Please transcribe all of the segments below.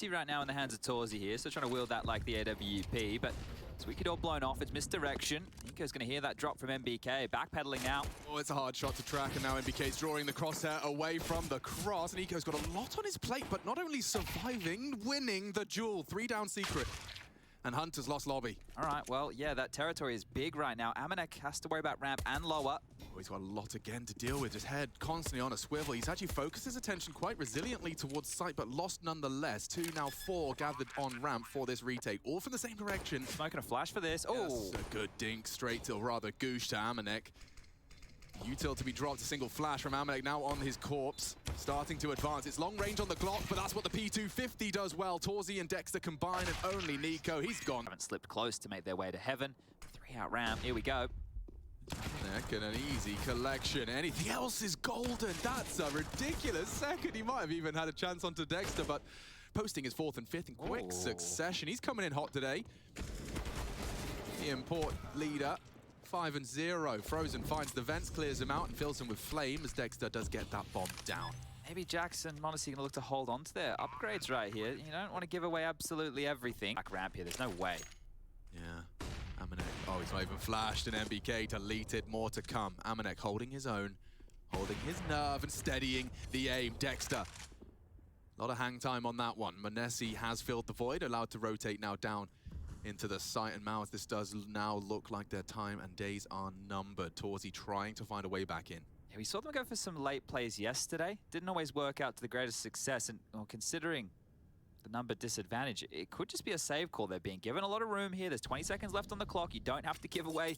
50 right now in the hands of Torzy here, so trying to wield that like the AWP, but as we get all blown off, it's misdirection. Nico's going to hear that drop from MBK, backpedaling now. Oh, it's a hard shot to track, and now MBK's drawing the crosshair away from the cross. Nico's got a lot on his plate, but not only surviving, winning the duel. 3 down secret. And Hunter's lost lobby. All right, well, yeah, that territory is big right now. Amanek has to worry about ramp and lower. Oh, he's got a lot again to deal with. His head constantly on a swivel. He's actually focused his attention quite resiliently towards site, but lost nonetheless. 2, now 4 gathered on ramp for this retake, all from the same direction. Smoking a flash for this. Oh, yes, a good dink straight to, or rather goosh to Amanek. Util to be dropped, a single flash from Amanek now on his corpse. Starting to advance. It's long range on the Glock, but that's what the P250 does well. Torzy and Dexter combine, and only Nico, he's gone. Haven't slipped close to make their way to heaven. 3-out ramp, here we go. Amanek and an easy collection. Anything else is golden. That's a ridiculous second. He might have even had a chance onto Dexter, but posting his 4th and 5th in quick succession. He's coming in hot today. The import leader. 5-0. Frozen finds the vents, clears him out, and fills him with flame as Dexter does get that bomb down. Maybe Jackson and Monacy gonna look to hold on to their upgrades right here. You don't want to give away absolutely everything. Back ramp here, there's no way. Yeah. Amanek. Oh, he's not even flashed, and MBK deleted. More to come. Amanek holding his own, holding his nerve and steadying the aim. Dexter. A lot of hang time on that one. Monacy has filled the void, allowed to rotate now down into the site, and MOUZ, this does now look like their time and days are numbered. Torzy trying to find a way back in. Yeah, we saw them go for some late plays yesterday. Didn't always work out to the greatest success, and considering the number disadvantage, it could just be a save call. They're being given a lot of room here. There's 20 seconds left on the clock. You don't have to give away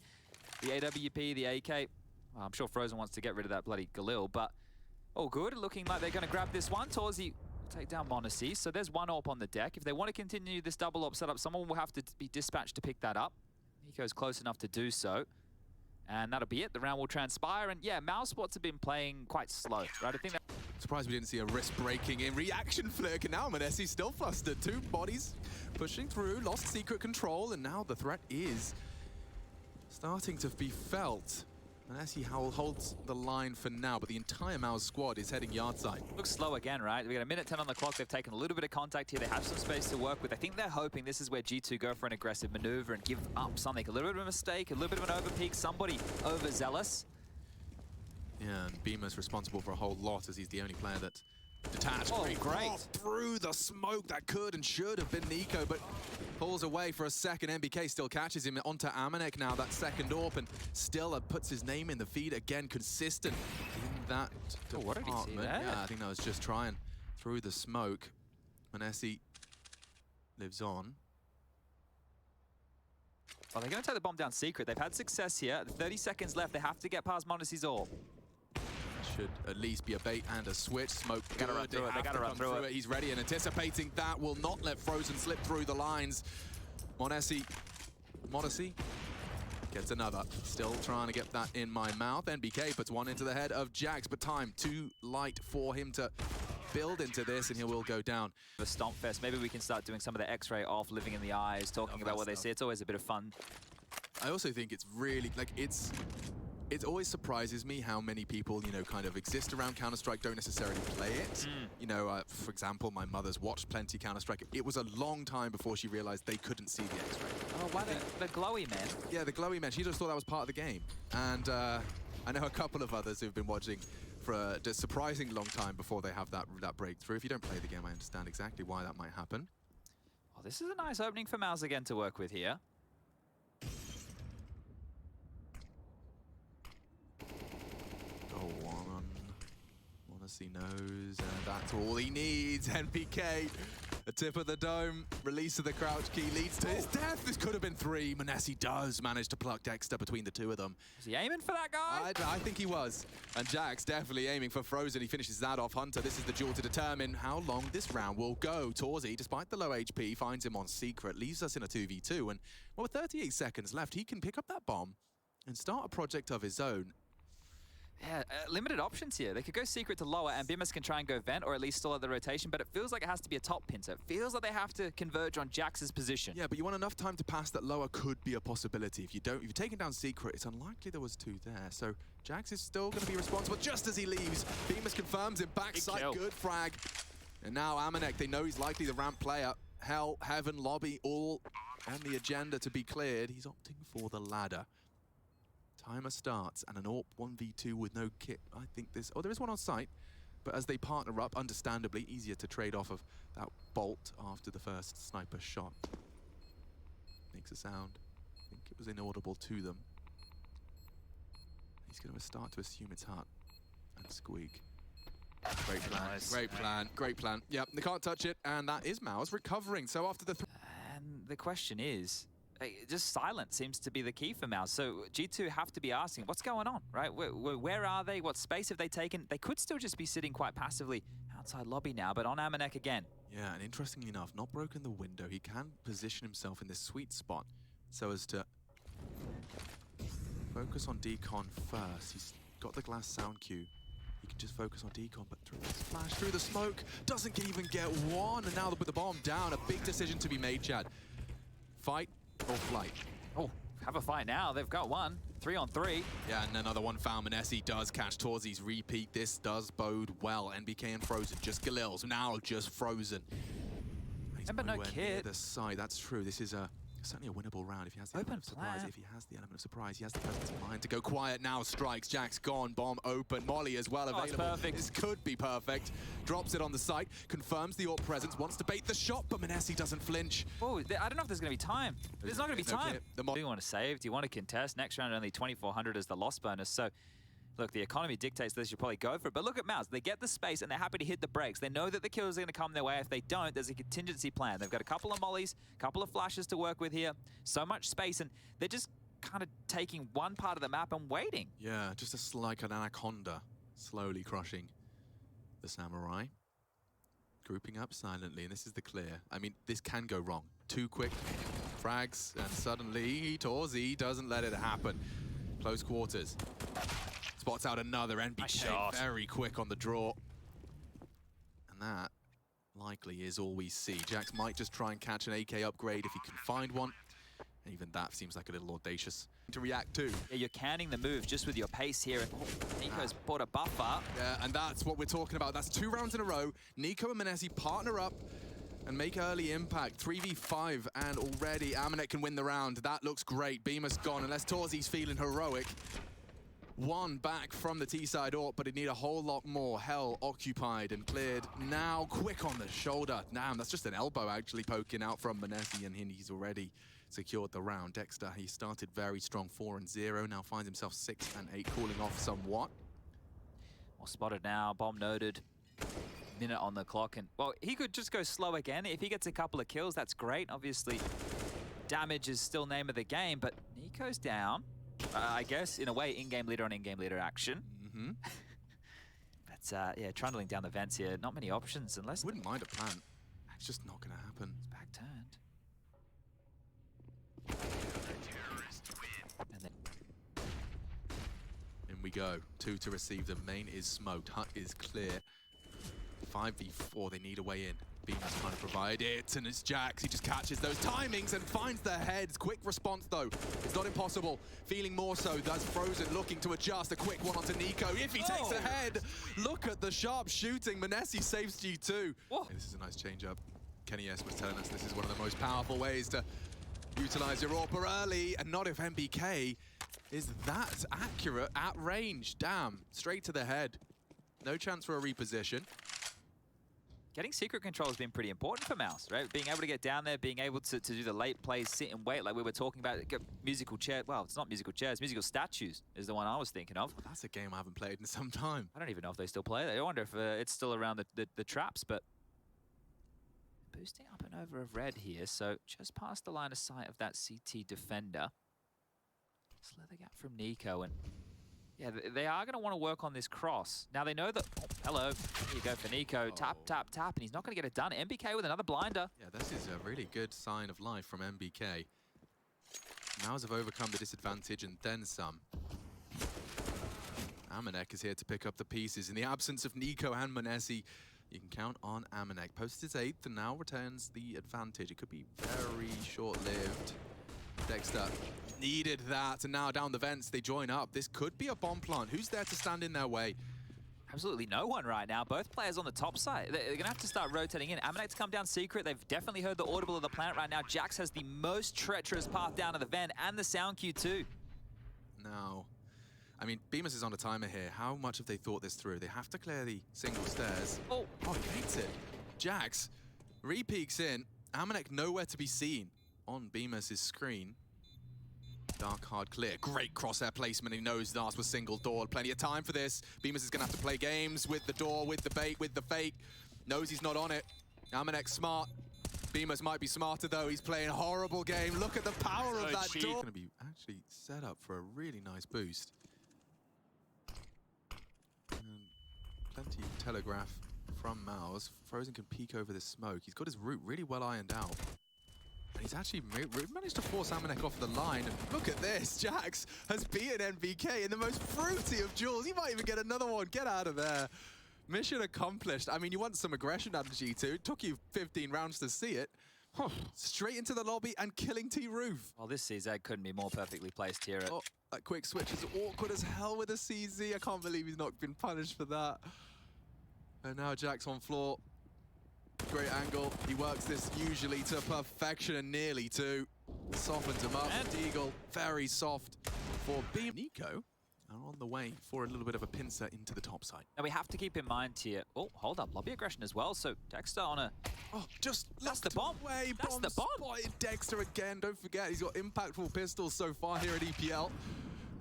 the AWP, the AK. Well, I'm sure Frozen wants to get rid of that bloody Galil, but all good. Looking like they're going to grab this one. Torzy take down Monacy, so there's 1 AWP on the deck. If they want to continue this double AWP setup, someone will have to be dispatched to pick that up. Nico's close enough to do so, and that'll be it. The round will transpire, and yeah, MOUZ spots have been playing quite slow, right? I think that... Surprised we didn't see a wrist breaking in reaction flick, and now Monacy's still flustered. 2 bodies pushing through, lost secret control, and now the threat is starting to be felt. Monacy holds the line for now, but the entire MOUZ squad is heading yard side. Looks slow again, right? We got a minute 10 on the clock. They've taken a little bit of contact here. They have some space to work with. I think they're hoping this is where G2 go for an aggressive maneuver and give up something. A little bit of a mistake, a little bit of an overpeak, somebody overzealous. Yeah, and Beamer's responsible for a whole lot as he's the only player that detached. Oh, great. Through the smoke that could and should have been Nico, but pulls away for a second. MBK still catches him onto Amanek now, that second AWP, and still puts his name in the feed again, consistent in that department. What did he see there? Yeah, I think that was just trying through the smoke. Monacy lives on. Well, they're going to take the bomb down secret. They've had success here. 30 seconds left. They have to get past Monacy's AWP. Should at least be a bait and a switch. Smoke They gotta run through it. They gotta run through it. He's ready and anticipating that. Will not let Frozen slip through the lines. Monacy gets another. Still trying to get that in my mouth. NBK puts 1 into the head of Jax, but time too light for him to build into this, and he will go down. The Stomp Fest. Maybe we can start doing some of the X-ray off, living in the eyes, talking about what they see. It's always a bit of fun. I also think it's really, like, it always surprises me how many people, you know, kind of exist around Counter-Strike, don't necessarily play it. You know, for example, my mother's watched plenty Counter-Strike. It was a long time before she realized they couldn't see the X-ray. Oh, why the glowy men? Yeah, the glowy men. She just thought that was part of the game. And I know a couple of others who've been watching for a surprising long time before they have that breakthrough. If you don't play the game, I understand exactly why that might happen. Well, this is a nice opening for MOUZ again to work with here. Go on. Monacy knows, and that's all he needs. NPK, a tip of the dome, release of the crouch key leads to his death. This could have been 3. Monacy does manage to pluck Dexter between the 2 of them. Is he aiming for that guy? I think he was. And Jax definitely aiming for Frozen. He finishes that off. Hunter, this is the duel to determine how long this round will go. Torzy, despite the low HP, finds him on secret, leaves us in a 2v2. And well, with 38 seconds left, he can pick up that bomb and start a project of his own. Yeah, limited options here. They could go secret to lower, and Bimus can try and go vent, or at least stall at the rotation, but it feels like it has to be a top pin, so it feels like they have to converge on Jax's position. Yeah, but you want enough time to pass that lower could be a possibility. If you've taken down secret, it's unlikely there was 2 there, so Jax is still going to be responsible just as he leaves. Bimus confirms it, backside, good frag. And now Amanek, they know he's likely the ramp player. Hell, Heaven, Lobby, all on the agenda to be cleared. He's opting for the ladder. Timer starts, and an AWP 1v2 with no kit. I think this... Oh, there is one on site. But as they partner up, understandably, easier to trade off of that bolt after the first sniper shot. Makes a sound. I think it was inaudible to them. He's going to start to assume it's Hut and Squeak. Great plan, Nice. great plan, great plan. Yep, they can't touch it, and that is MOUZ recovering. So after the... And the question is, just silence seems to be the key for MOUZ. So G2 have to be asking, what's going on, right? Where are they? What space have they taken? They could still just be sitting quite passively outside lobby now, but on Amanek again. Yeah, and interestingly enough, not broken the window. He can position himself in this sweet spot so as to focus on decon first. He's got the glass sound cue. He can just focus on decon, but through this flash, through the smoke, doesn't even get one. And now with the bomb down, a big decision to be made, Chad. Fight or flight? Oh, have a fight now. They've got one. 3 on 3. Yeah, and another one found. Manesi does catch Torzi's repeat. This does bode well. NBK and Frozen, just Galil's now just Frozen. He's Remember, no nowhere near kit. the side. That's true. This is certainly a winnable round if he has the Open element of surprise. plan. If he has the element of surprise, he has the presence of mind to go quiet now. Strikes. Jack's gone. Bomb open. Molly as well available. it's perfect. This could be perfect. Drops it on the site. Confirms the AWP presence. Wants to bait the shot, but Manesi doesn't flinch. Oh, I don't know if there's going to be time. There's not going to be No time. kit. Do you want to save? Do you want to contest? Next round, only 2,400 as the loss bonus. So, look, the economy dictates this. You probably go for it. But look at MOUZ. They get the space, and they're happy to hit the brakes. They know that the kills are going to come their way. If they don't, there's a contingency plan. They've got a couple of mollies, a couple of flashes to work with here. So much space, and they're just kind of taking one part of the map and waiting. Yeah, just like an anaconda, slowly crushing the samurai. Grouping up silently, and this is the clear. I mean, this can go wrong. Too quick frags, and suddenly Torzi doesn't let it happen. Close quarters. Spots out another Nice NBK, shot. very quick on the draw. And that likely is all we see. Jax might just try and catch an AK upgrade if he can find one. And even that seems like a little audacious to react to. Yeah, you're canning the move just with your pace here. And Nico's bought a buffer. Yeah, and that's what we're talking about. That's 2 rounds in a row. Nico and Manesi partner up and make early impact. 3v5, and already Amanek can win the round. That looks great. Beamer's gone, unless Torzi's feeling heroic. One back from the T-side AWP, but he'd need a whole lot more. Hell occupied and cleared. Now quick on the shoulder. Damn, that's just an elbow actually poking out from Manesi, and he's already secured the round. Dexter, he started very strong, 4-0, now finds himself 6-8, cooling off somewhat. Well, spotted now, bomb noted. Minute on the clock, and well, he could just go slow again. If he gets a couple of kills, that's great. Obviously, damage is still name of the game, but Nico's down. I guess, in a way, in-game leader on in-game leader action. Mm-hmm. But yeah, trundling down the vents here, not many options unless... Wouldn't mind a plant. It's just not going to happen. It's back turned. And then In we go. 2 to receive. The main is smoked. Hut is clear. 5v4. They need a way in. Beamer's trying to provide it, and it's Jax. He just catches those timings and finds the heads. Quick response, though. It's not impossible. Feeling more so. That's Frozen looking to adjust. A quick one onto Nico. If he takes the head, look at the sharp shooting. Manesi saves G2. Whoa. Hey, this is a nice change-up. Kenny S was telling us this is one of the most powerful ways to utilize your AWP early, and not if MBK is that accurate at range. Damn, straight to the head. No chance for a reposition. getting secret control has been pretty important for MOUZ, right? Being able to get down there, being able to do the late plays, sit and wait like we were talking about. Get musical chairs. Well, it's not musical chairs. Musical statues is the one I was thinking of. That's a game I haven't played in some time. I don't even know if they still play it. I wonder if it's still around the traps, but boosting up and over of red here. So just past the line of sight of that CT defender. Slither gap from Nico, and yeah, they are going to want to work on this cross. Now they know that, oh, hello, here you go for Nico. Tap, tap, tap, and he's not going to get it done. MBK with another blinder. Yeah, this is a really good sign of life from MBK. MOUZ have overcome the disadvantage and then some. Amanek is here to pick up the pieces. In the absence of Nico and Manesi, you can count on Amanek. Posts his 8th and now returns the advantage. It could be very short-lived. Dexter needed that, and now down the vents they join up. This could be a bomb plant. Who's there to stand in their way? Absolutely no one right now. Both players on the top side. They're going to have to start rotating in. MOUZ to come down secret. They've definitely heard the audible of the planet right now. Jax has the most treacherous path down to the vent and the sound queue too. Now, I mean, Bemis is on a timer here. How much have they thought this through? They have to clear the single stairs. Oh, He hates it. Jax re-peeks in. Amanek nowhere to be seen on Bemis' screen. Dark hard clear. Great crosshair placement. He knows Nas was single door. Plenty of time for this. Bemis is going to have to play games with the door, with the bait, with the fake. Knows he's not on it. Amanek smart. Bemis might be smarter though. He's playing a horrible game. Look at the power of that door. Going to be actually set up for a really nice boost. And plenty of telegraph from MOUZ. Frozen can peek over this smoke. He's got his route really well ironed out. And he's actually managed to force Amanek off the line. And look at this. Jax has beaten MBK in the most fruity of duels. He might even get another one. Get out of there. Mission accomplished. I mean, you want some aggression out of G2. It took you 15 rounds to see it. Straight into the lobby and killing T-Roof. well, this CZ couldn't be more perfectly placed here. Oh, that quick switch is awkward as hell with a CZ. I can't believe he's not been punished for that. And now Jax on floor. Great angle. He works this usually to perfection and nearly to. Softens him up. And Deagle, very soft for Beam. Nico are on the way for a little bit of a pincer into the top side. Now we have to keep in mind here. Oh, hold up. Lobby aggression as well. So Dexter on a... Oh, just That's the bomb. Away. That's the bomb. Spotted Dexter again. Don't forget, he's got impactful pistols so far here at EPL.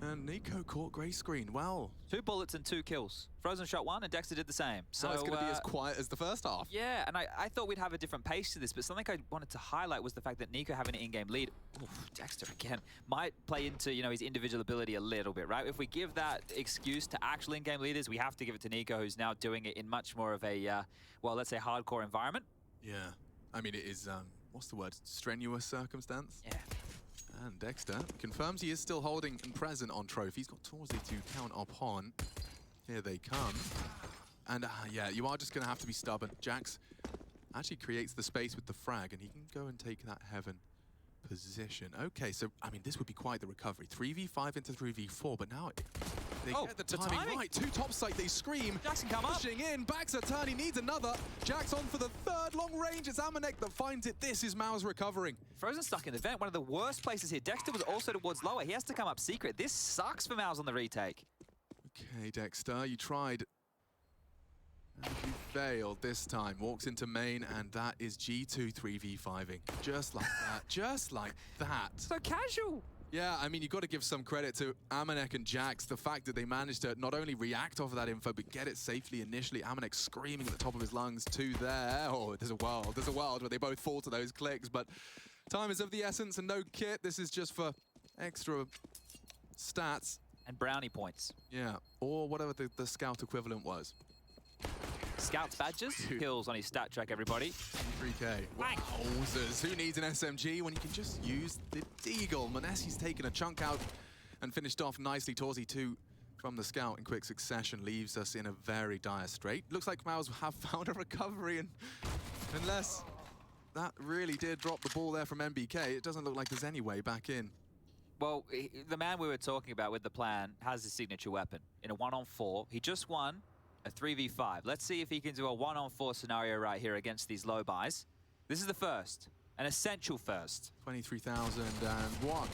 And Nico caught grey screen. Well, 2 bullets and 2 kills. Frozen shot 1 and Dexter did the same. So it's going to be as quiet as the first half. Yeah, and I thought we'd have a different pace to this, but something I wanted to highlight was the fact that Nico having an in-game lead, oof, Dexter again, might play into, you know, his individual ability a little bit, right? If we give that excuse to actual in-game leaders, we have to give it to Nico, who's now doing it in much more of a, well, let's say hardcore environment. Yeah. I mean, it is, what's the word? Strenuous circumstance? Yeah. And Dexter confirms he is still holding and present on trophies. Got Torsey to count upon. Here they come. And yeah, you are just going to have to be stubborn. Jax actually creates the space with the frag, and he can go and take that heaven position. Okay, so, I mean, this would be quite the recovery. 3v5 into 3v4, but now they get the timing right. 2 top site, they scream. Jax can come up. Pushing in, backs a turn, he needs another. Jax on for the 3rd long range. It's Amanek that finds it. This is MOUZ recovering. Frozen stuck in the vent, one of the worst places here. Dexter was also towards lower. He has to come up secret. This sucks for MOUZ on the retake. Okay, Dexter, you tried. And you failed this time. Walks into main, and that is G2 3v5ing. Just like that. Just like that. So casual. Yeah, I mean, you've got to give some credit to Amanek and Jax. The fact that they managed to not only react off of that info, but get it safely initially. Amanek screaming at the top of his lungs to there. Oh, there's a world where they both fall to those clicks, but time is of the essence and no kit. This is just for extra stats. And brownie points. Yeah, or whatever the scout equivalent was. Scouts badges, kills on his stat track, everybody. 3K. Wowzers. Who needs an SMG when you can just use the Deagle? Monesi's taken a chunk out and finished off nicely. Torsey 2 from the scout in quick succession leaves us in a very dire strait. Looks like MOUZ have found a recovery, and unless that really did drop the ball there from MBK, it doesn't look like there's any way back in. Well, the man we were talking about with the plan has his signature weapon. In a 1-on-4, he just won a 3v5. Let's see if he can do a 1-on-4 scenario right here against these low buys. This is the first, an essential first. 23,001.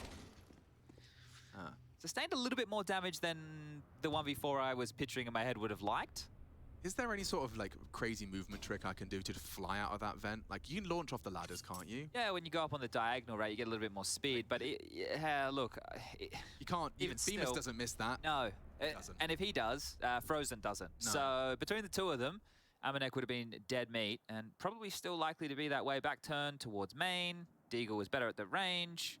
Sustained a little bit more damage than the 1v4 I was picturing in my head would have liked. Is there any sort of like crazy movement trick I can do to fly out of that vent? Like, you can launch off the ladders, can't you? Yeah, when you go up on the diagonal, right, you get a little bit more speed, but look... you can't, even Bemis doesn't miss that. No, and if he does, Frozen doesn't. No. So between the two of them, Amanek would have been dead meat, and probably still likely to be that way. Back turn towards main, Deagle was better at the range.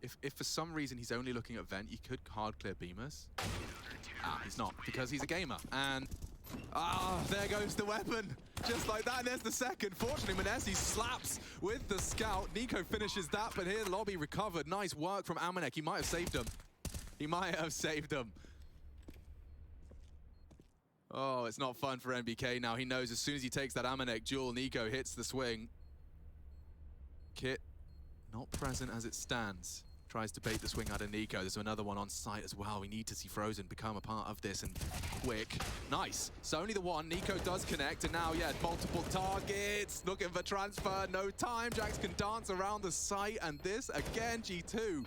If for some reason he's only looking at vent, you could hard clear Bemis. He's not, because he's a gamer, and... there goes the weapon. Just like that, and there's the second. Fortunately, Monesi slaps with the scout. Nico finishes that, but here, lobby recovered. Nice work from Amanek. He might have saved him. He might have saved him. Oh, it's not fun for MBK now. He knows as soon as he takes that Amanek duel, Nico hits the swing. Kit not present as it stands. Tries to bait the swing out of Nico. There's another one on site as well. We need to see Frozen become a part of this, and quick. Nice. So only the one. Nico does connect, and now, yeah, multiple targets. Looking for transfer. No time. Jax can dance around the site, and this, again, G2.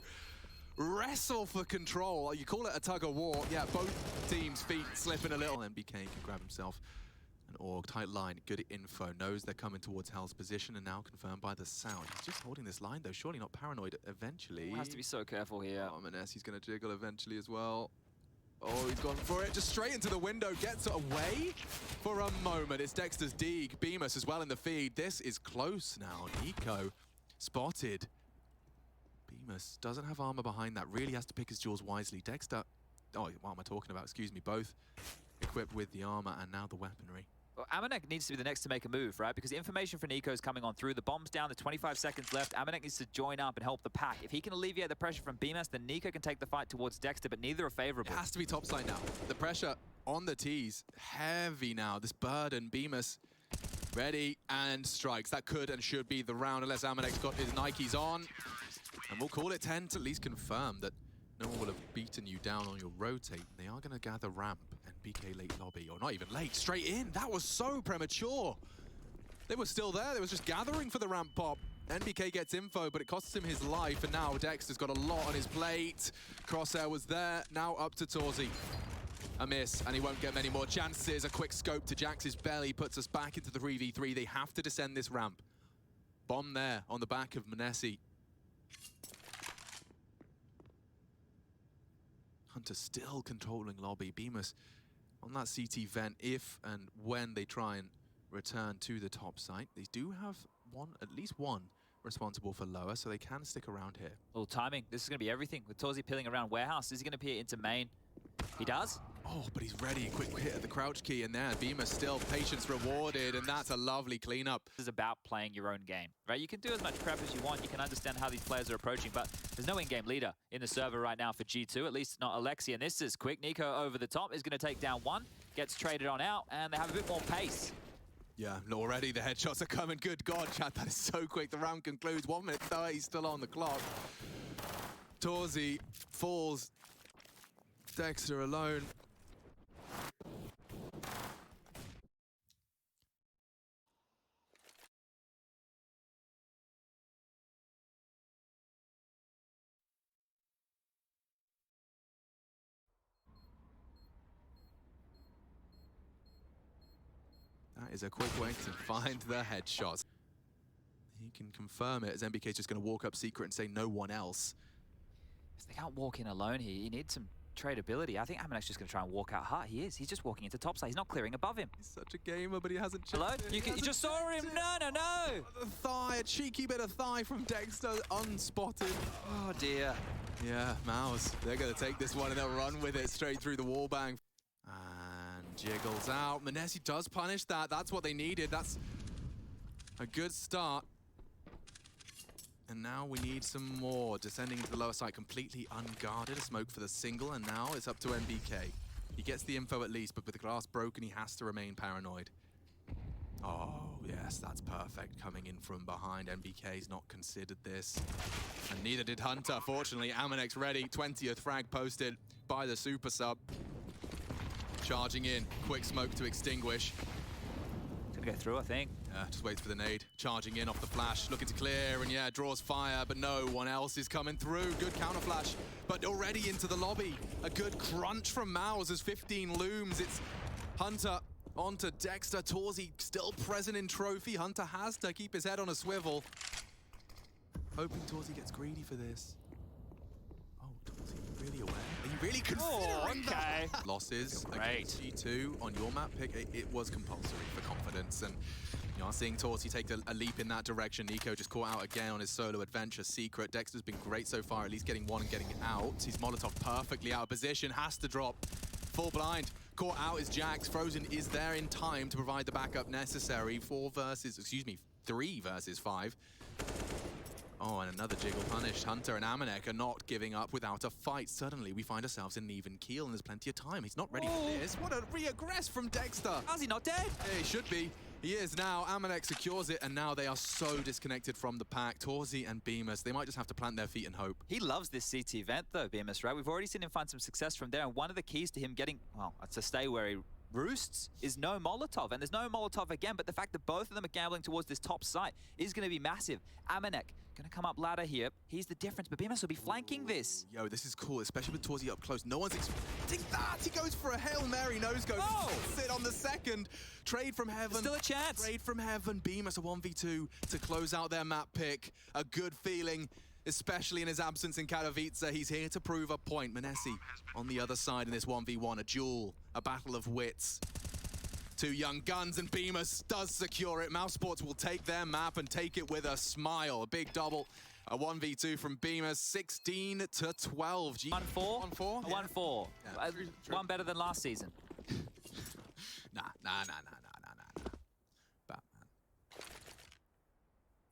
Wrestle for control. You call it a tug of war. Yeah, both teams' feet slipping a little. MBK can grab himself an org. Tight line, good info. Knows they're coming towards Hell's position, and now confirmed by the sound. He's just holding this line, though. Surely not paranoid eventually. Has to be so careful here. Oh, Manessi's going to jiggle eventually as well. Oh, he's gone for it. Just straight into the window. Gets it away for a moment. It's Dexter's Deeg. Bemis as well in the feed. This is close now. Nico spotted. Bemis doesn't have armor behind that. Really has to pick his jewels wisely. Dexter, oh, what am I talking about? Excuse me. Both equipped with the armor and now the weaponry. Well, Amanek needs to be the next to make a move, right? Because the information for Nico is coming on through. The bomb's down, the 25 seconds left. Amanek needs to join up and help the pack. If he can alleviate the pressure from Bemis, then Nico can take the fight towards Dexter, but neither are favorable. It has to be topside now. The pressure on the T's, heavy now. This burden, Bemis ready and strikes. That could and should be the round unless Amanek's got his Nikes on. And we'll call it 10 to at least confirm that no one will have beaten you down on your rotate. They are going to gather ramp and BK late lobby, or not even late, straight in. That was so premature. They were still there. They was just gathering for the ramp pop. NBK gets info, but it costs him his life, and now Dexter's got a lot on his plate. Crosshair was there, now up to Torzi. A miss, and he won't get many more chances. A quick scope to Jax's belly puts us back into the 3v3. They have to descend this ramp. Bomb there on the back of Manessi. Hunter still controlling lobby. Bemis on that CT vent if and when they try and return to the top site. They do have at least one responsible for lower, so they can stick around here. Well, timing. This is going to be everything. With Torzi peeling around warehouse, is he going to peer into main? He does. Oh, but he's ready. Quick hit at the crouch key, and there, Bemis still patience rewarded, and that's a lovely cleanup. This is about playing your own game, right? You can do as much prep as you want. You can understand how these players are approaching, but there's no in-game leader in the server right now for G2, at least not Alexi, and this is quick. Nico over the top is going to take down one, gets traded on out, and they have a bit more pace. Yeah, already the headshots are coming. Good God, chat, that is so quick. The round concludes. 1 minute 30 still on the clock. Torzi falls. Dexter alone. That is a quick way to find the headshots. He can confirm it as MBK's just going to walk up secret and say no one else. They can't walk in alone here. You need some tradability. I think Amanek's just going to try and walk out hard. He is. He's just walking into topside. He's not clearing above him. He's such a gamer, but he hasn't checked. Hello? It. You just saw him. No. The thigh, a cheeky bit of thigh from Dexter, unspotted. Oh, dear. Yeah, MOUZ. They're going to take this one and they'll run with it straight through the wall bang. And jiggles out. Manessi does punish that. That's what they needed. That's a good start. And now we need some more. Descending into the lower side, completely unguarded. A smoke for the single, and now it's up to MBK. He gets the info at least, but with the glass broken, he has to remain paranoid. Oh, yes, that's perfect. Coming in from behind. MBK's not considered this. And neither did Hunter. Fortunately, Amanek's ready. 20th frag posted by the super sub. Charging in. Quick smoke to extinguish. It's going to go through, I think. Just waits for the nade. Charging in off the flash, looking to clear, and yeah, draws fire, but no one else is coming through. Good counter flash, but already into the lobby. A good crunch from MOUZ as 15 looms. It's Hunter onto Dexter. Torzi still present in trophy. Hunter has to keep his head on a swivel. Hoping Torzi gets greedy for this. Oh, Torzi, are you really aware? Are you really considering that? Losses against G2 on your map pick, it was compulsory for confidence, and you are seeing Torzi take a leap in that direction. Nico just caught out again on his solo adventure secret. Dexter's been great so far, at least getting one and getting out. He's Molotov perfectly out of position, has to drop. Full blind. Caught out is Jax. Frozen is there in time to provide the backup necessary. 3 versus 5. Oh, and another jiggle punished. Hunter and Amanek are not giving up without a fight. Suddenly, we find ourselves in an even keel, and there's plenty of time. He's not ready for this. What a re-aggress from Dexter. How's he not dead? Yeah, he should be. He is now. Amanek secures it, and now they are so disconnected from the pack. Torzi and Bemis, they might just have to plant their feet and hope. He loves this CT event though, Bemis, right? We've already seen him find some success from there, and one of the keys to him getting, well, to stay where he roosts is no Molotov, and there's no Molotov again, but the fact that both of them are gambling towards this top site is going to be massive. Amanek going to come up ladder here. He's the difference, but Bemis will be flanking this. Yo, this is cool, especially with Torzi up close. No one's expecting that. He goes for a Hail Mary no-scope. Oh! Sit on the second. Trade from heaven. Still a chance. Trade from heaven. Bemis a 1v2 to close out their map pick. A good feeling, especially in his absence in Katowice. He's here to prove a point. Manesi on the other side in this 1v1. A duel, a battle of wits. Two young guns, and Bemis does secure it. MOUZ Sports will take their map and take it with a smile. A big double. A 1v2 from Bemis, 16 to 12. 1-4? 1-4? 1-4. Yeah, true. One better than last season. Nah. Batman.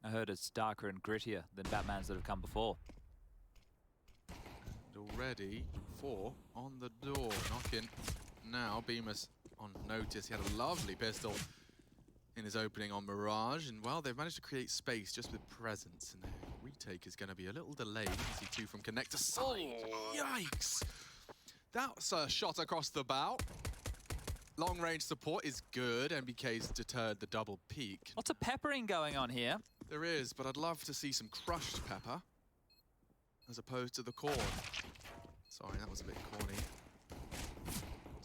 I heard it's darker and grittier than Batmans that have come before. And already 4 on the door. Knocking now. Bemis on notice. He had a lovely pistol in his opening on Mirage, and well, they've managed to create space just with presence, and their retake is going to be a little delayed. You can see 2 from connector side. Yikes! That's a shot across the bow. Long-range support is good. MBK's deterred the double peak. Lots of peppering going on here. There is, but I'd love to see some crushed pepper as opposed to the corn. Sorry, that was a bit corny.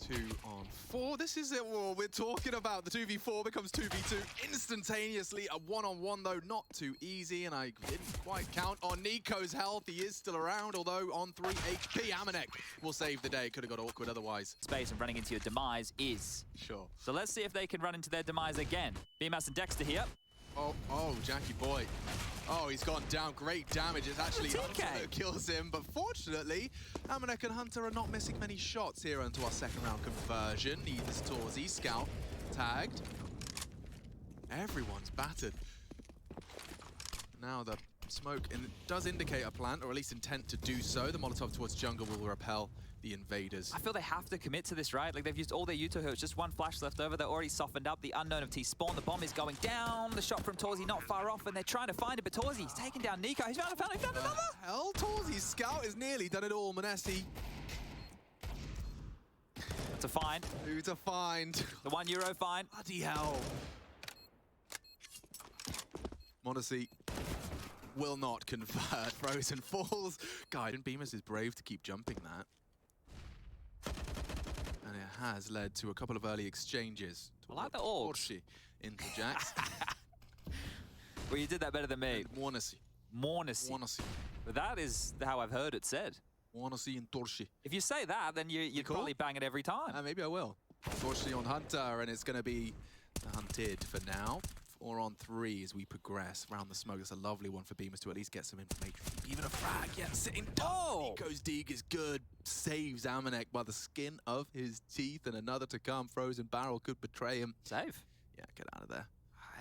2 on 4. This is it what we're talking about. The 2v4 becomes 2v2 instantaneously. A 1-on-1 though, not too easy, and I didn't quite count on Nico's health. He is still around, although on 3 HP. Amanek will save the day. Could have got awkward otherwise. Space and running into your demise is. Sure. So let's see if they can run into their demise again. Bemis and Dexter here. Oh, Jackie boy. Oh, he's gone down. Great damage. It's actually Hunter that kills him, but fortunately, Amanek and Hunter are not missing many shots here onto our second round conversion. Neither is Torzi. Scout tagged. Everyone's battered. Now the smoke does indicate a plant, or at least intent to do so. The Molotov towards jungle will repel the invaders. I feel they have to commit to this, right? Like, they've used all their Yuto hooks, just one flash left over. They're already softened up. The unknown of T-Spawn. The bomb is going down. The shot from Torzi not far off, and they're trying to find it, but Torzi's taking down Nico. He's found another! Hell, Torzi's scout has nearly done it all. Manesi. That's a find. Who to find? The €1 find. Bloody hell. Manesi will not convert. Frozen falls. Guide, Bemis is brave to keep jumping that. And it has led to a couple of early exchanges. I like the orcs. Into Jax. Well, you did that better than me. Manesi. Mornesi. But that is how I've heard it said. Manesi and Torshi. If you say that, then you'd cool? probably bang it every time. Maybe I will. Torshi on Hunter, and it's going to be hunted for now. 4 on 3 as we progress around the smoke. That's a lovely one for Bemis to at least get some information. Even a frag, yeah, sitting down. Oh! Nico's dig is good. Saves Amanek by the skin of his teeth, and another to come. Frozen barrel could betray him. Save. Yeah, get out of there.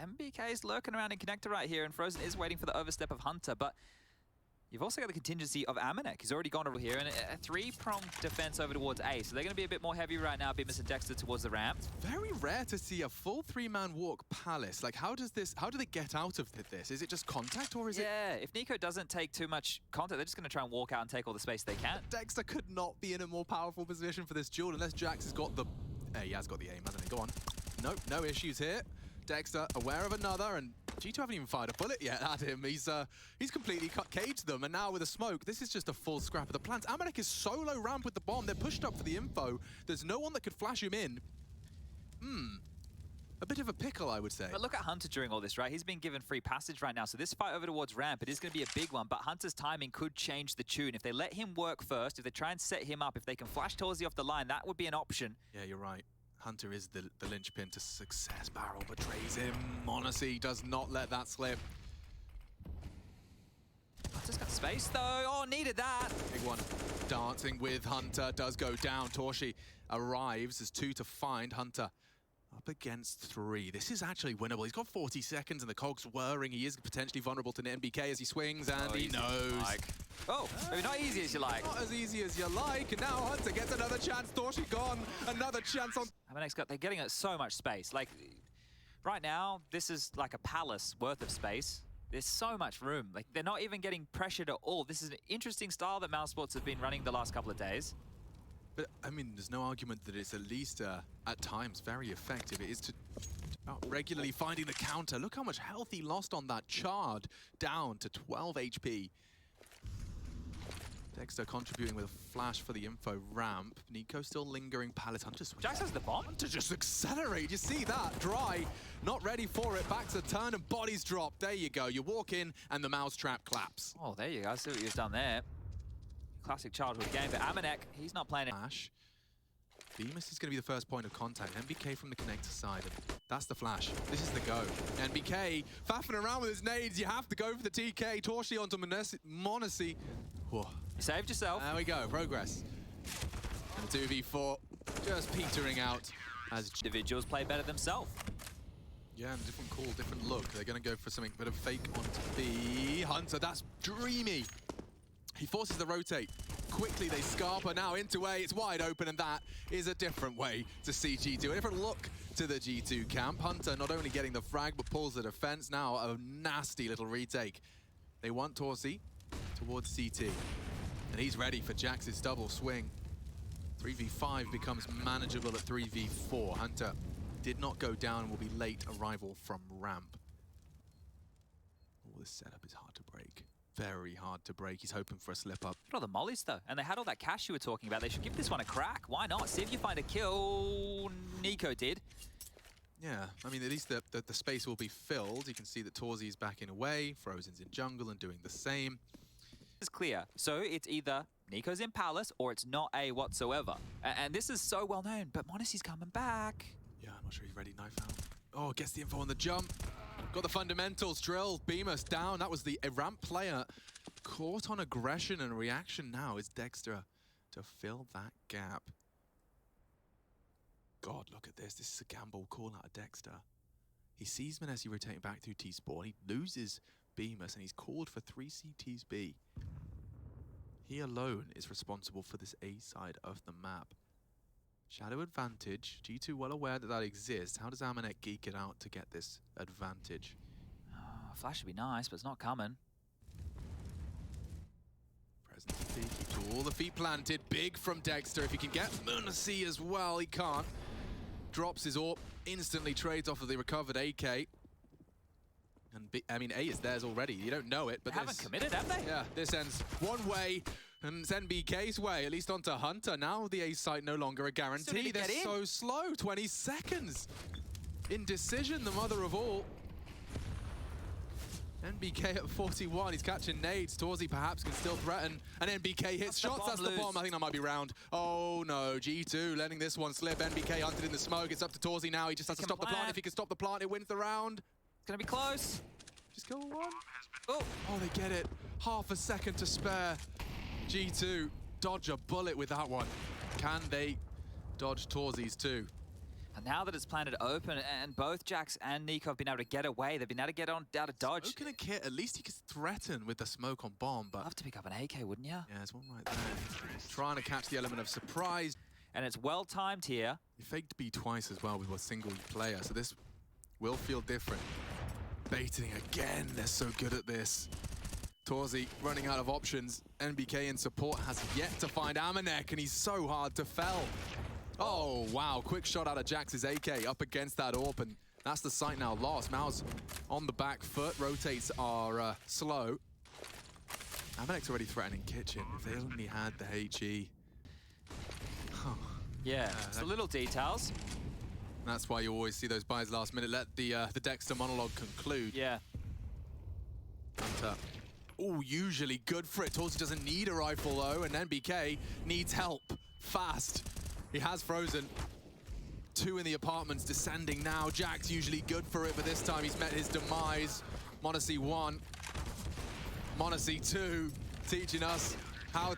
MBK is lurking around in connector right here, and Frozen is waiting for the overstep of Hunter, but you've also got the contingency of Amanek. He's already gone over here, and a 3-pronged defense over towards A, so they're going to be a bit more heavy right now, Bemis and Dexter towards the ramp. Very rare to see a full 3-man walk Palace. Like, how do they get out of this? Is it just contact, or is it... Yeah, if Nico doesn't take too much contact, they're just going to try and walk out and take all the space they can. Dexter could not be in a more powerful position for this duel unless Jax has got the... He has got the aim, hasn't he? Go on. Nope, no issues here. Dexter aware of another, and G2 haven't even fired a bullet yet at him. He's completely caged them, and now with a smoke, this is just a full scrap of the plants. Amanek is solo ramp with the bomb. They're pushed up for the info. There's no one that could flash him in. A bit of a pickle, I would say. But look at Hunter during all this, right? He's been given free passage right now, so this fight over towards ramp, it is going to be a big one, but Hunter's timing could change the tune. If they let him work first, if they try and set him up, if they can flash Torzi off the line, that would be an option. Yeah, you're right. Hunter is the linchpin to success. Barrel betrays him. Monesi does not let that slip. Hunter's got space, though. Oh, needed that. Big one. Dancing with Hunter does go down. Torshi arrives as 2 to find. Hunter up against 3. This is actually winnable. He's got 40 seconds and the cog's whirring. He is potentially vulnerable to an MBK as he swings, and he knows. Oh, maybe not easy as you like. Not as easy as you like. And now Hunter gets another chance. Torshi gone. Another chance on... Amanek's got, they're getting at so much space. Like, Right now, this is like a palace worth of space. There's so much room. Like, they're not even getting pressured at all. This is an interesting style that MOUZ Sports have been running the last couple of days. But, I mean, there's no argument that it's at least, at times, very effective. It is to regularly finding the counter. Look how much health he lost on that Chard, down to 12 HP. Dexter contributing with a flash for the info ramp. Nico still lingering. Pallet Hunter swings. Jax has the bomb. To just accelerate. You see that? Dry, not ready for it. Back to turn and bodies drop. There you go. You walk in and the mouse trap claps. Oh, there you go. I see what you've done there. Classic childhood game, but Amanek, he's not playing it. Flash. Bemis is going to be the first point of contact. MBK from the connector side. That's the flash. This is the go. MBK faffing around with his nades. You have to go for the TK. Torshi onto Monesi. Whoa. You saved yourself. There we go. Progress. And 2v4 just petering out as individuals play better themselves. Yeah, and different call, different look. They're going to go for something bit of fake onto B. Hunter, that's dreamy. He forces the rotate. Quickly, they Scarpa now into A. It's wide open, and that is a different way to see G2. A different look to the G2 camp. Hunter not only getting the frag, but pulls the defense. Now a nasty little retake. They want Torsi towards CT. And he's ready for Jax's double swing. 3v5 becomes manageable at 3v4. Hunter did not go down and will be late arrival from ramp. Oh, this setup is hard to break. Very hard to break. He's hoping for a slip up. Look at all the mollies though, and they had all that cash you were talking about. They should give this one a crack. Why not? See if you find a kill. Nico did. Yeah, I mean, at least the space will be filled. You can see that Torsi's backing away. Frozen's in jungle and doing the same. It's clear. So it's either Nico's in Palace or it's not A whatsoever. And this is so well known, but Monesi's coming back. Yeah, I'm not sure he's ready. Knife out. Oh, gets the info on the jump. Got the fundamentals drilled. Bemis down. That was the ramp player. Caught on aggression and reaction now is Dexter to fill that gap. God, look at this. This is a gamble call out of Dexter. He sees Manesi rotating back through T-Spawn. He loses Bemis and he's called for 3 CTs B. He alone is responsible for this A side of the map. Shadow advantage. G2 well aware that that exists. How does Amanek geek it out to get this advantage? Flash would be nice, but it's not coming. Presence of B, keeps all the feet planted. Big from Dexter. If he can get Munasi as well, he can't. Drops his AWP, instantly trades off of the recovered AK. And I mean, A is theirs already. You don't know it, but they haven't committed, have they? Yeah, this ends one way. And it's NBK's way, at least onto Hunter. Now the A site no longer a guarantee. They're so slow, 20 seconds. Indecision, the mother of all. NBK at 41, he's catching nades. Torsi perhaps can still threaten. And NBK hits shots, that's the bomb. I think that might be round. Oh no, G2 letting this one slip. NBK hunted in the smoke, it's up to Torsi now. He just has to stop the plant. If he can stop the plant, it wins the round. It's gonna be close. Just go one. Oh, they get it. Half a second to spare. G2 dodge a bullet with that one. Can they dodge Torsi's too? And now that it's planted open, and both Jax and Nico have been able to get away, they've been able to get on out of dodge. Smoke and a kit, at least he can threaten with the smoke on bomb, but... I'd love to pick up an AK, wouldn't you? Yeah, there's one right there. Trying to catch the element of surprise. And it's well timed here. He faked B twice as well with a single player, so this will feel different. Baiting again, they're so good at this. Torsi running out of options. NBK in support has yet to find Amanek, and he's so hard to fell. Oh, wow. Quick shot out of Jax's AK up against that AWP, and that's the site now lost. MOUZ on the back foot. Rotates are slow. Amanek's already threatening Kitchen. If they only had the HE. Yeah, it's the little details. That's why you always see those buys last minute. Let the Dexter monologue conclude. Yeah. Hunter. Oh, usually good for it. Torsi doesn't need a rifle though, and NBK needs help fast. He has Frozen. 2 in the apartments descending now. Jax usually good for it, but this time he's met his demise. Monesi 1. Monesi 2. Teaching us how to...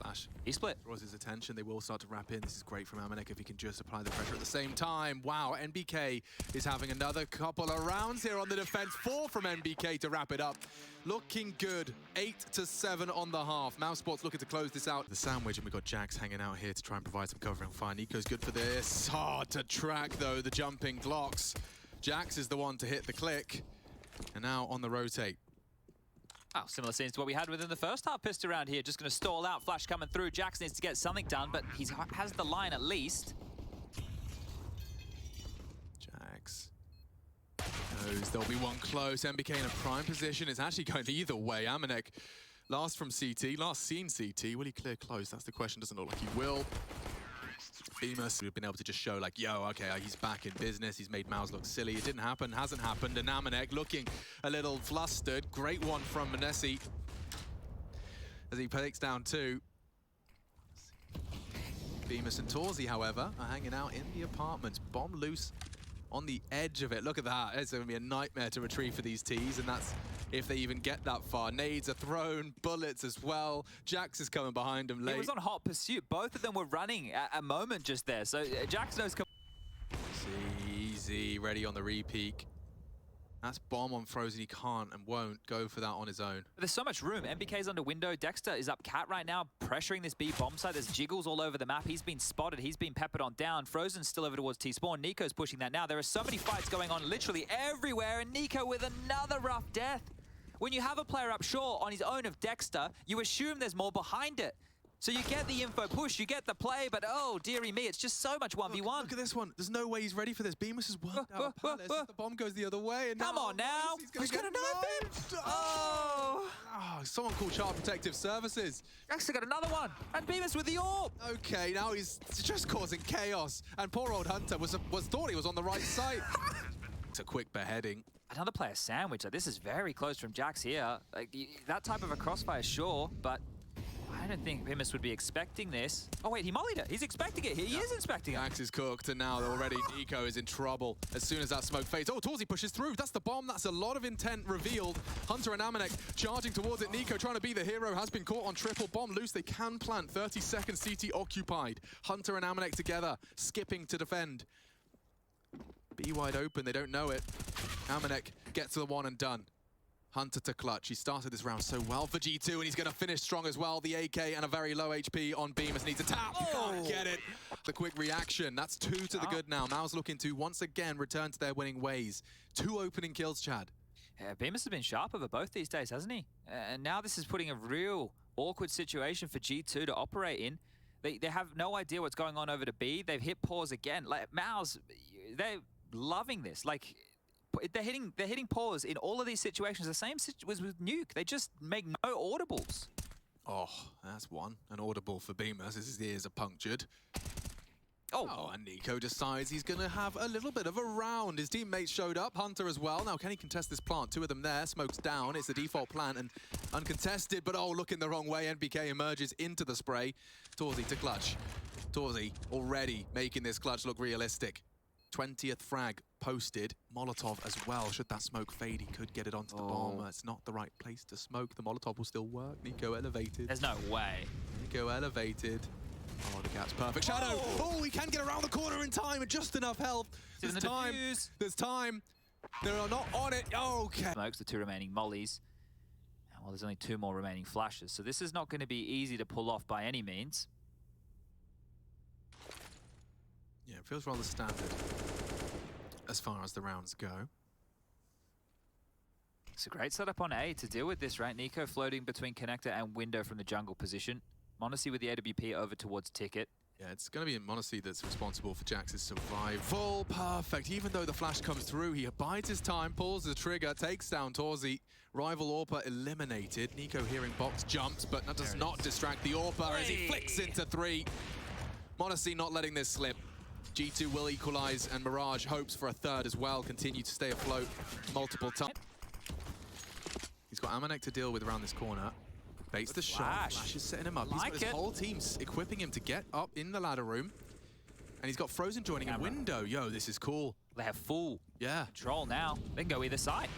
flash. He split. Draws his attention. They will start to wrap in. This is great from Amanek if he can just apply the pressure at the same time. Wow, NBK is having another couple of rounds here on the defense. 4 from NBK to wrap it up. Looking good. 8-7 on the half. MOUZ Sports looking to close this out. The sandwich, and we've got Jax hanging out here to try and provide some cover and fire. Nico's good for this. Hard to track, though, the jumping Glocks. Jax is the one to hit the click. And now on the rotate. Oh, similar scenes to what we had within the first half. Pissed around here, just going to stall out. Flash coming through. Jax needs to get something done, but he has the line at least. Jax knows there'll be one close. MBK in a prime position. It's actually going either way. Amanek last from CT, last seen CT. Will he clear close? That's the question. Doesn't look like he will. beaMOUZ, we've been able to just show like, yo, okay, he's back in business. He's made MOUZ look silly. It didn't happen, hasn't happened. And Amanek looking a little flustered. Great one from Manesi as he takes down 2. beaMOUZ and Torzi, however, are hanging out in the apartments. Bomb loose on the edge of it. Look at that. It's going to be a nightmare to retrieve for these Ts, and that's if they even get that far. Nades are thrown, bullets as well. Jax is coming behind him late. He was on hot pursuit. Both of them were running at a moment just there. So Jax knows. Easy, ready on the re-peek. That's bomb on Frozen. He can't and won't go for that on his own. There's so much room. MBK's under window. Dexter is up cat right now, pressuring this B bomb site. There's jiggles all over the map. He's been spotted. He's been peppered on down. Frozen's still over towards T-spawn. Nico's pushing that now. There are so many fights going on literally everywhere, and Nico with another rough death. When you have a player up short on his own of Dexter, you assume there's more behind it. So you get the info push, you get the play, but oh, dearie me, it's just so much 1v1. Look at this one. There's no way he's ready for this. beaMOUZ has worked out a palace. The bomb goes the other way. And come on now. He's gonna knife him. Oh, someone called Child Protective Services. Dexter got another one. And beaMOUZ with the orb. Okay, now he's just causing chaos. And poor old Hunter thought he was on the right side. It's a quick beheading. Another player sandwich. Like, this is very close from Jax here. Like, that type of a crossfire, sure, but I don't think beaMOUZ would be expecting this. Oh wait, he mollied it. He's expecting it. He is expecting it. Jax is cooked, and now already Nico is in trouble as soon as that smoke fades. Oh, Torzi pushes through. That's the bomb. That's a lot of intent revealed. Hunter and Amanek charging towards it. Nico trying to be the hero has been caught on triple bomb loose. They can plant. 30 seconds CT occupied. Hunter and Amanek together, skipping to defend. B wide open. They don't know it. Amanek gets to the one and done. Hunter to clutch. He started this round so well for G2, and he's going to finish strong as well. The AK and a very low HP on beaMOUZ needs a tap. Oh. Can't get it. The quick reaction. That's 2 to the good now. MOUZ looking to once again return to their winning ways. 2 opening kills, Chad. Yeah, beaMOUZ has been sharp over both these days, hasn't he? And now this is putting a real awkward situation for G2 to operate in. They have no idea what's going on over to B. They've hit pause again. Like MOUZ, they're loving this. Like, they're hitting pause in all of these situations. The same was with Nuke. They just make no audibles. Oh, that's one. An audible for beaMOUZ as his ears are punctured. Oh, and Nico decides he's going to have a little bit of a round. His teammates showed up, Hunter as well. Now, can he contest this plant? 2 of them there, smoke's down. It's the default plant and uncontested, but oh, looking the wrong way. NBK emerges into the spray. Torzi to clutch. Torzi already making this clutch look realistic. 20th frag posted. Molotov as well. Should that smoke fade, he could get it onto the bomb. It's not the right place to smoke. The Molotov will still work. Nico elevated. There's no way. Nico elevated. Oh, the gap's perfect. Shadow! Oh, he can get around the corner in time and just enough health. There's time. There's time. They are not on it. Oh, okay. Smokes the 2 remaining mollies. And well, there's only 2 more remaining flashes. So this is not going to be easy to pull off by any means. Yeah, it feels rather standard as far as the rounds go. It's a great setup on A to deal with this, right? Nico floating between connector and window from the jungle position. m0NESY with the AWP over towards Ticket. Yeah, it's going to be m0NESY that's responsible for Jax's survival. Perfect. Even though the flash comes through, he abides his time, pulls the trigger, takes down Torzi. Rival AWPer eliminated. Nico hearing box jumps, but that does not distract the AWPer as he flicks into 3. m0NESY not letting this slip. G2 will equalize, and Mirage hopes for a 3rd as well. Continue to stay afloat multiple times. He's got Amanek to deal with around this corner. Baits the shot. Flash is setting him up. He's got his whole team equipping him to get up in the ladder room. And he's got Frozen joining a window. Yo, this is cool. They have full control now. They can go either side.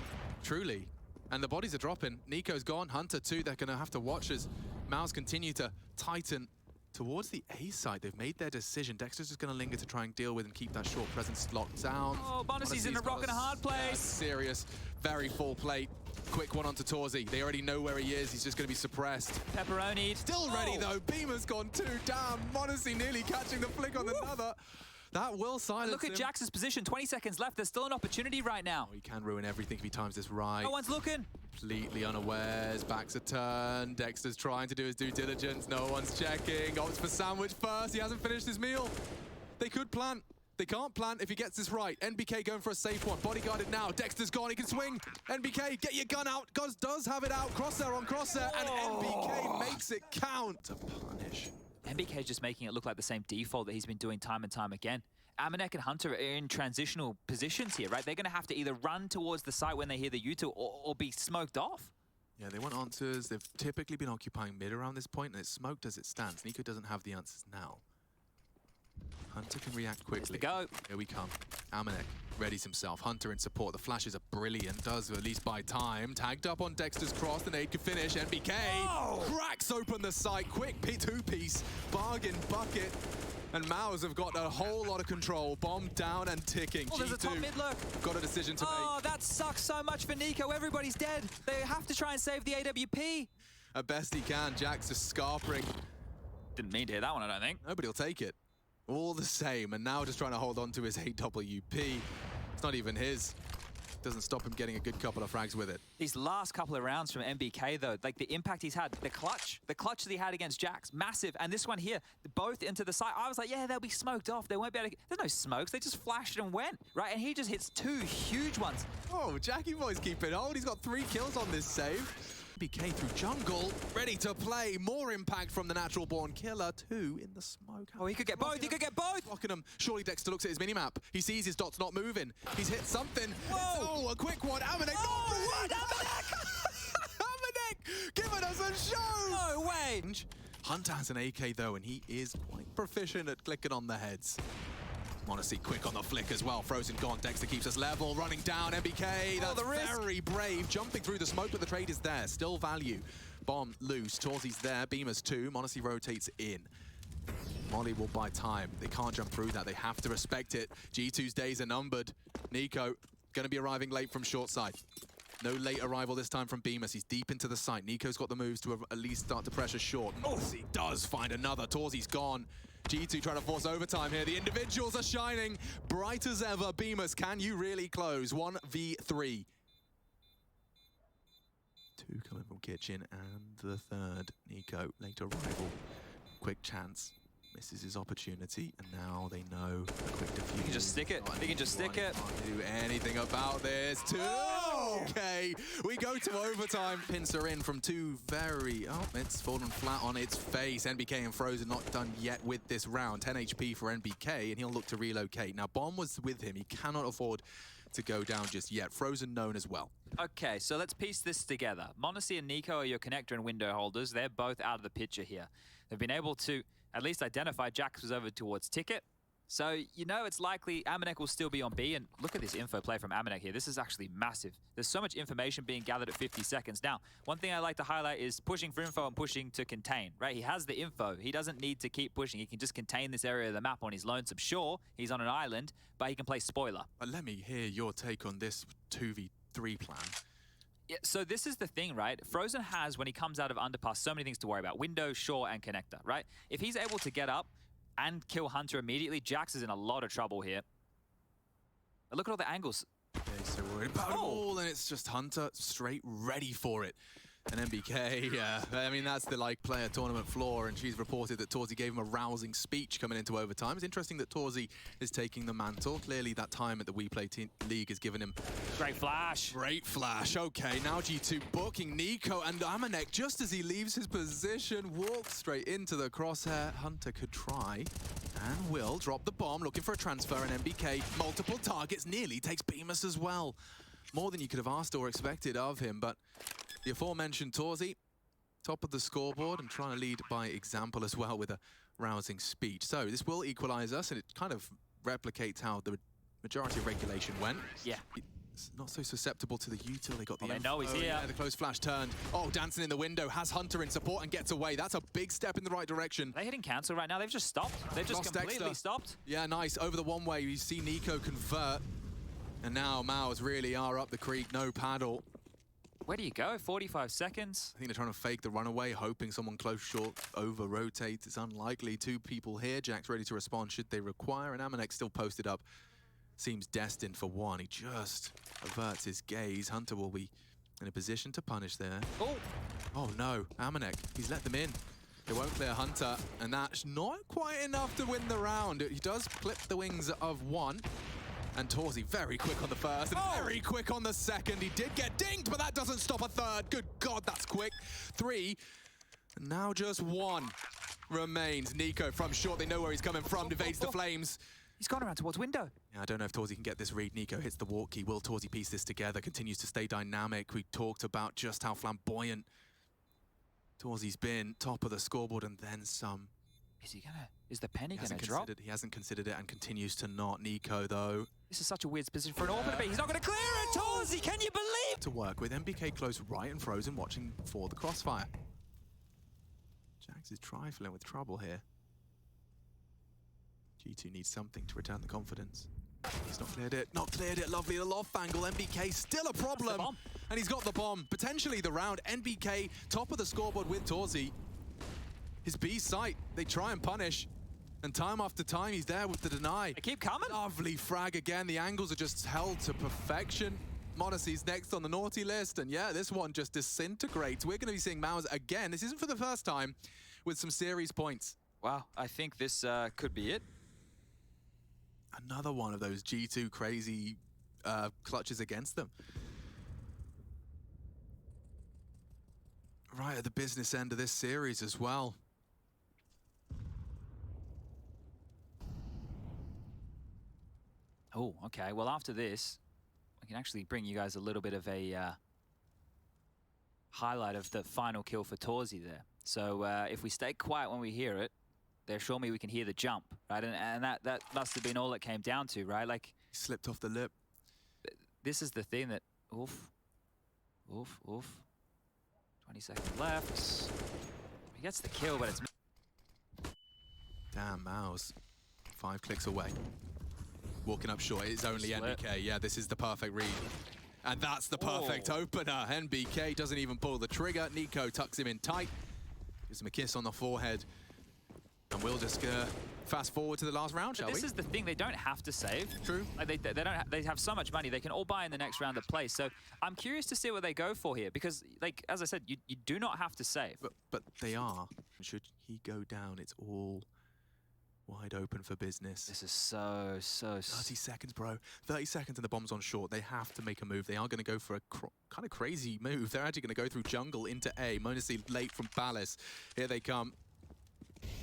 Truly. And the bodies are dropping. Nico's gone. Hunter too. They're going to have to watch as MOUZ continue to tighten towards the A side. They've made their decision. Dexter's just going to linger to try and deal with and keep that short presence locked down. Oh, Bonacy's in a rock and a hard place. Serious, very full plate. Quick one onto Torzi. They already know where he is. He's just going to be suppressed. Pepperoni. Still ready though. Beamer's gone 2 down. Monacy nearly catching the flick on another. That will silence Look at him. Jax's position. 20 seconds left. There's still an opportunity right now. Oh, he can ruin everything if he times this right. No one's looking. Completely unawares. Back's a turn. Dexter's trying to do his due diligence. No one's checking. Opts for sandwich first. He hasn't finished his meal. They could plant. They can't plant if he gets this right. NBK going for a safe one. Bodyguarded now. Dexter's gone. He can swing. NBK, get your gun out. Does have it out. Crosshair on crosshair. And NBK makes it count to punish. NBK's just making it look like the same default that he's been doing time and time again. Amanek and Hunter are in transitional positions here, right? They're going to have to either run towards the site when they hear the U2 or be smoked off. Yeah, they want answers. They've typically been occupying mid around this point, and it's smoked as it stands. Nico doesn't have the answers now. Hunter can react quickly. Go. Here we come. Amanek readies himself. Hunter in support. The flashes are brilliant. Does at least buy time. Tagged up on Dexter's cross. The nade could finish. NBK cracks open the site. Quick two-piece. Bargain bucket. And MOUZ have got a whole lot of control. Bomb down and ticking. Oh, there's a top mid lurk. Got a decision to make. Oh, that sucks so much for Nico. Everybody's dead. They have to try and save the AWP. At best he can. Jax just scarpering. Didn't mean to hear that one, I don't think. Nobody will take it. All the same, and now just trying to hold on to his AWP. It's not even his. Doesn't stop him getting a good couple of frags with it. These last couple of rounds from MBK, though, like the impact he's had, the clutch that he had against Jax, massive. And this one here, both into the site. I was like, yeah, they'll be smoked off. They won't be able to. There's no smokes. They just flashed and went, right? And he just hits 2 huge ones. Oh, Jackie Boy's keeping hold. He's got 3 kills on this save. MBK through jungle, ready to play. More impact from the natural born killer. 2 in the smoke. Oh, he could get both. He could get both. Blocking him. Surely Dexter looks at his minimap. He sees his dots not moving. He's hit something. Whoa. Oh, a quick one. Amanek. Oh, what? Amanek! Amanek giving us a show. No way. Hunter has an AK though, and he is quite proficient at clicking on the heads. Monacy quick on the flick as well. Frozen gone. Dexter keeps us level. Running down. MBK. That's very brave. Jumping through the smoke, but the trade is there. Still value. Bomb loose. Torzi's there. Beamer's 2. Monacy rotates in. Molly will buy time. They can't jump through that. They have to respect it. G2's days are numbered. Nico going to be arriving late from short side. No late arrival this time from Bemis. He's deep into the site. Nico's got the moves to at least start to pressure short. Monacy does find another. Torzi's gone. G2 trying to force overtime here. The individuals are shining. Bright as ever. Bemis, can you really close? 1v3. 2 coming from kitchen, and the third, Nico, late arrival. Quick chance. Misses his opportunity, and now they know a quick defuse. He can just stick it. He can just stick it. Can't do anything about this. 2. Oh! Okay, we go to overtime. Pincer in from 2 very... Oh, it's fallen flat on its face. NBK and Frozen not done yet with this round. 10 HP for NBK, and he'll look to relocate. Now, Bomb was with him. He cannot afford to go down just yet. Frozen known as well. Okay, so let's piece this together. Monacy and Nico are your connector and window holders. They're both out of the picture here. They've been able to at least identify Jax was over towards Ticket. So, you know, it's likely Amanek will still be on B. And look at this info play from Amanek here. This is actually massive. There's so much information being gathered at 50 seconds. Now, one thing I like to highlight is pushing for info and pushing to contain, right? He has the info. He doesn't need to keep pushing. He can just contain this area of the map on his lonesome. Sure, he's on an island, but he can play spoiler. But let me hear your take on this 2v3 plan. Yeah, so this is the thing, right? Frozen has, when he comes out of Underpass, so many things to worry about. Window, shore, and connector, right? If he's able to get up and kill Hunter immediately, Jax is in a lot of trouble here. But look at all the angles. Okay, so worried about it all, and it's just Hunter straight ready for it. And MBK, yeah, I mean, that's the player tournament floor, and she's reported that Torzi gave him a rousing speech coming into overtime. It's interesting that Torzi is taking the mantle. Clearly that time at the We Play League has given him... Great flash. Great flash. Okay, now G2 booking Nico, and Amanek, just as he leaves his position, walks straight into the crosshair. Hunter could try, and will drop the bomb, looking for a transfer, and MBK, multiple targets, nearly takes Bemis as well. More than you could have asked or expected of him, but the aforementioned Torzi, top of the scoreboard and trying to lead by example as well with a rousing speech. So this will equalize us, and it kind of replicates how the majority of regulation went. Yeah. It's not so susceptible to the util. They got the they know he's here. Yeah, the close flash turned. Oh, dancing in the window, has Hunter in support and gets away. That's a big step in the right direction. Are they hitting cancel right now? They've just stopped. They've just Lost completely Dexter. stopped. Yeah, nice. Over the one way, you see Nico convert. And now MOUZ really are up the creek, no paddle. Where do you go? 45 seconds. I think they're trying to fake the runaway, hoping someone close short over-rotates. It's unlikely. Two people here. Jack's ready to respond should they require. And Amanek still posted up. Seems destined for one. He just averts his gaze. Hunter will be in a position to punish there. Oh! Oh no, Amanek, he's let them in. They won't clear Hunter, and that's not quite enough to win the round. He does clip the wings of one. And Torzi very quick on the first, and very quick on the second. He did get dinged, but that doesn't stop a third. Good God, that's quick. 3, and now just 1 remains. Nico from short, they know where he's coming from, evades the flames. He's gone around towards window. Yeah, I don't know if Torzi can get this read. Nico hits the walk key. Will Torzi piece this together? Continues to stay dynamic. We talked about just how flamboyant Torzi's been. Top of the scoreboard and then some. Is the penny gonna drop? He hasn't considered it and continues to not. Nico, though. This is such a weird position for an AWP to be. He's not gonna clear it, Torzi, can you believe? To work with MBK close right and frozen, watching for the crossfire. Jax is trifling with trouble here. G2 needs something to return the confidence. He's not cleared it. Not cleared it. Lovely. The loft angle. MBK still a problem. And he's got the bomb. Potentially the round. NBK top of the scoreboard with Torzi. His B site. They try and punish. And time after time, he's there with the deny. They keep coming. Lovely frag again. The angles are just held to perfection. Monacy's next on the naughty list. And yeah, this one just disintegrates. We're going to be seeing MOUZ again. This isn't for the first time with some series points. Wow, I think this could be it. Another one of those G2 crazy clutches against them. Right at the business end of this series as well. Oh, okay. Well, after this, we can actually bring you guys a little bit of a highlight of the final kill for Torzi there. So if we stay quiet when we hear it, they assure me we can hear the jump, right? And that must have been all it came down to, right? Like, slipped off the lip. This is the thing that, oof. 20 seconds left. He gets the kill, but it's... Damn, MOUZ. 5 clicks away. Walking up short, it's only NBK. Yeah, this is the perfect read. And that's the perfect opener. NBK doesn't even pull the trigger. Nico tucks him in tight. Gives him a kiss on the forehead. And we'll just fast forward to the last round, shall we? This is the thing, they don't have to save. True. Like they have so much money, they can all buy in the next round of play. So I'm curious to see what they go for here, because, like, as I said, you do not have to save. But they are. Should he go down, it's all wide open for business. This is so... 30 seconds, bro. 30 seconds and the bomb's on short. They have to make a move. They are going to go for a kind of crazy move. They're actually going to go through jungle into A. Monacy late from Palace. Here they come.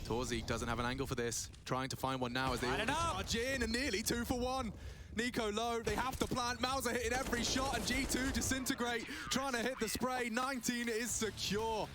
Torzi doesn't have an angle for this. Trying to find one now as they all charge in, and nearly 2 for 1. Nico low, they have to plant. MOUZ are hitting every shot, and G2 disintegrate. Trying to hit the spray. 19 is secure.